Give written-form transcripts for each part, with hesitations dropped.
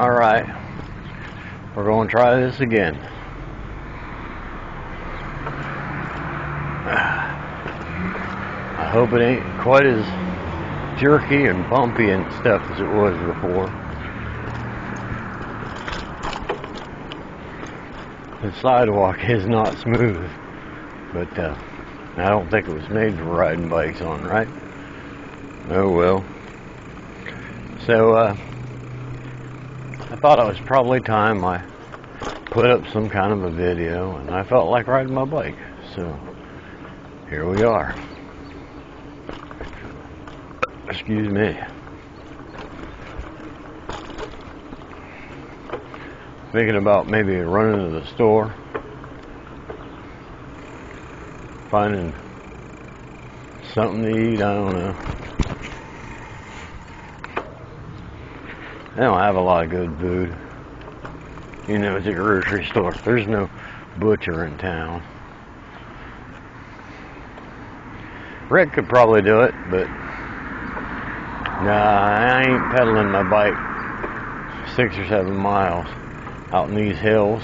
Alright, we're going to try this again. I hope it ain't quite as jerky and bumpy and stuff as it was before. The sidewalk is not smooth, but I don't think it was made for riding bikes on, right? Oh well. So I thought it was probably time I put up some kind of a video, and I felt like riding my bike, so here we are. Excuse me. Thinking about maybe running to the store, finding something to eat. I don't know. They don't have a lot of good food. You know, it's a grocery store. There's no butcher in town. Rick could probably do it, but nah, I ain't pedaling my bike 6 or 7 miles out in these hills.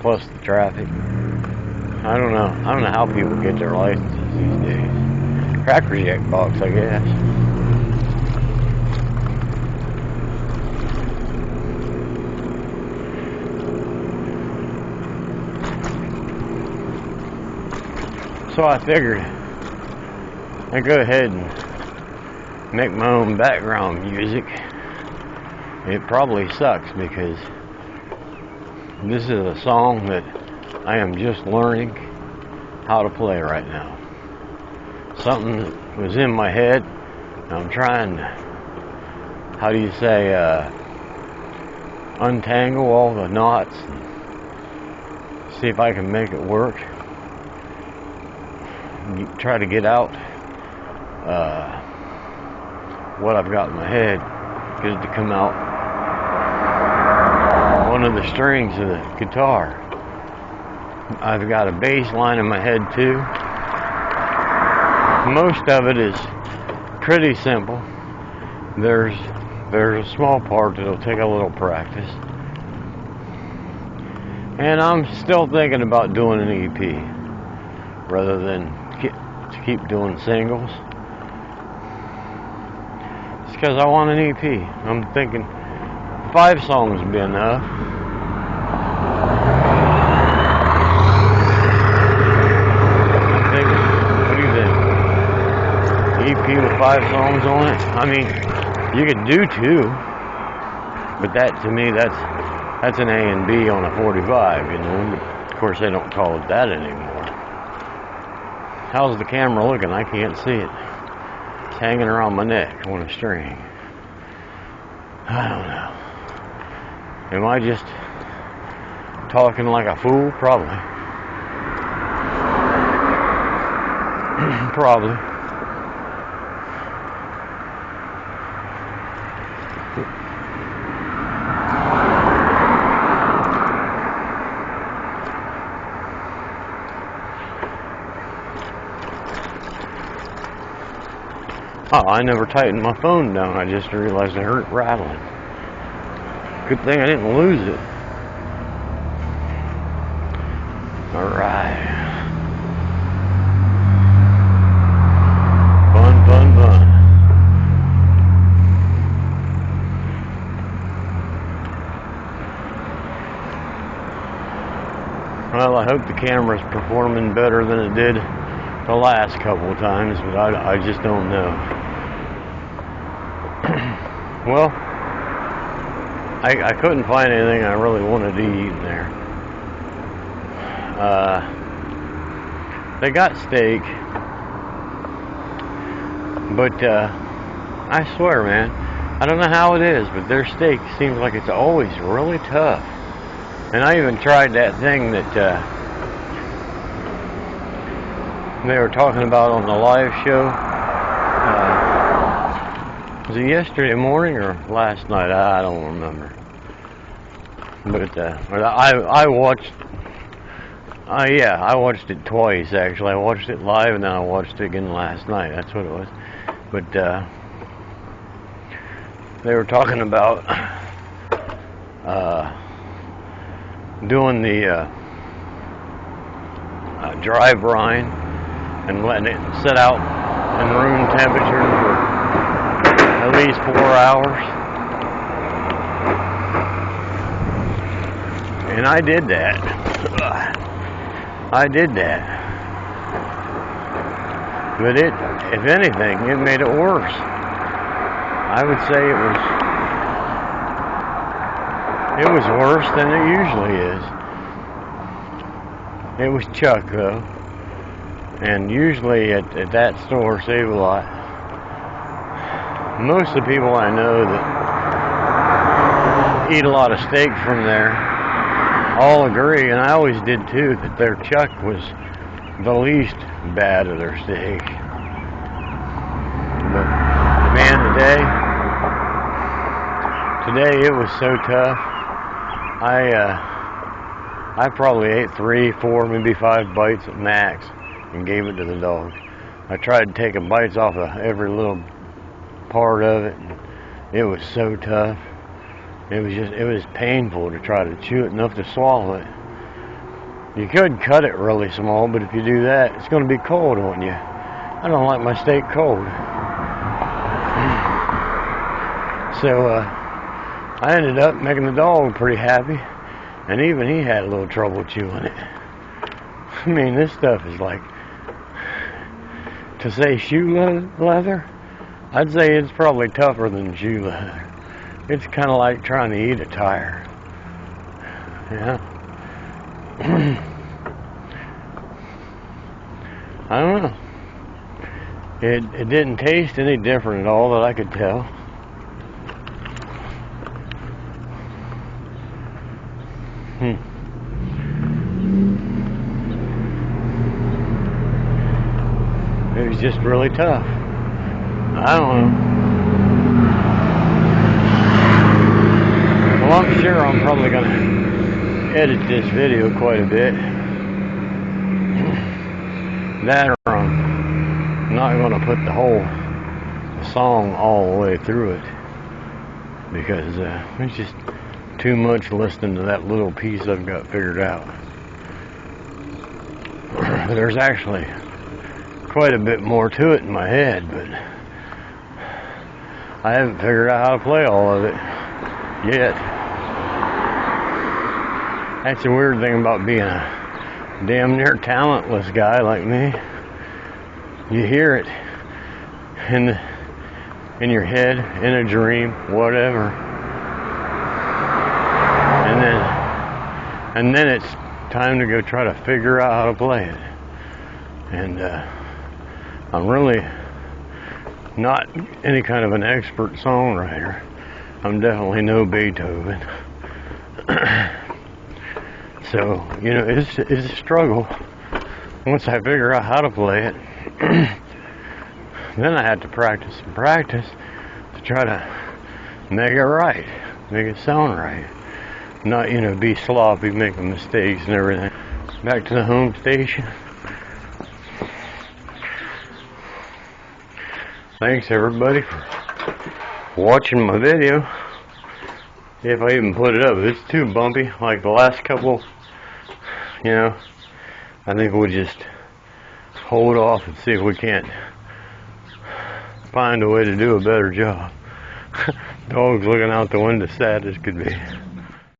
Plus the traffic. I don't know how people get their licenses these days. Cracker Jack box, I guess. So I figured I'd go ahead and make my own background music. It probably sucks because this is a song that I am just learning how to play right now. Something that was in my head. I'm trying to, how do you say, untangle all the knots and see if I can make it work. Try to get out what I've got in my head, get it to come out one of the strings of the guitar. I've got a bass line in my head too. Most of it is pretty simple. There's a small part that'll take a little practice, and I'm still thinking about doing an EP rather than to keep doing singles. It's because I want an EP. I'm thinking 5 songs would be enough. I'm thinking, what do you think? EP with 5 songs on it? I mean, you could do 2, but that, to me, that's an A and B on a 45, you know. But of course, they don't call it that anymore. How's the camera looking? I can't see it. It's hanging around my neck on a string. I don't know. Am I just talking like a fool? Probably. Probably. Oh, I never tightened my phone down. I just realized I heard it rattling. Good thing I didn't lose it. Alright. Fun, fun, fun. Well, I hope the camera's performing better than it did the last couple of times, but I just don't know. Well, I couldn't find anything I really wanted to eat in there. They got steak, but I swear, man, I don't know how it is, but their steak seems like it's always really tough. And I even tried that thing that they were talking about on the live show. Was it yesterday morning or last night? I don't remember. But I watched. Yeah, I watched it twice actually. I watched it live and then I watched it again last night. That's what it was. But they were talking about doing the dry brine and letting it sit out in room temperature for at least 4 hours. And I did that. But if anything, it made it worse. I would say it was worse than it usually is. It was chuck though. And usually at that store, Save a Lot, most of the people I know that eat a lot of steak from there all agree, and I always did too, that their chuck was the least bad of their steak. But man, today it was so tough. I probably ate 3, 4, maybe 5 bites at max and gave it to the dog. I tried taking bites off of every little part of it, and it was so tough. It was painful to try to chew it enough to swallow it. You could cut it really small, but if you do that, it's going to be cold on you. I don't like my steak cold. So I ended up making the dog pretty happy, and even he had a little trouble chewing it. I mean, this stuff is like, to say shoe leather, I'd say it's probably tougher than shoe leather. It's kind of like trying to eat a tire. Yeah. I don't know. It didn't taste any different at all that I could tell. It was just really tough. I don't know. Well, I'm sure I'm probably going to edit this video quite a bit. That or I'm not going to put the whole song all the way through it, because it's just too much listening to that little piece I've got figured out. There's actually quite a bit more to it in my head, but I haven't figured out how to play all of it yet. That's the weird thing about being a damn near talentless guy like me. You hear it in your head, in a dream, whatever, and then it's time to go try to figure out how to play it. And I'm really not any kind of an expert songwriter. I'm definitely no Beethoven. So, you know, it's a struggle. Once I figure out how to play it, then I have to practice and practice to try to make it right, make it sound right. Not, you know, be sloppy, making mistakes and everything. Back to the home station. Thanks everybody for watching my video. If I even put it up, if it's too bumpy like the last couple, you know, I think we'll just hold off and see if we can't find a way to do a better job. Dog's looking out the window sad as could be.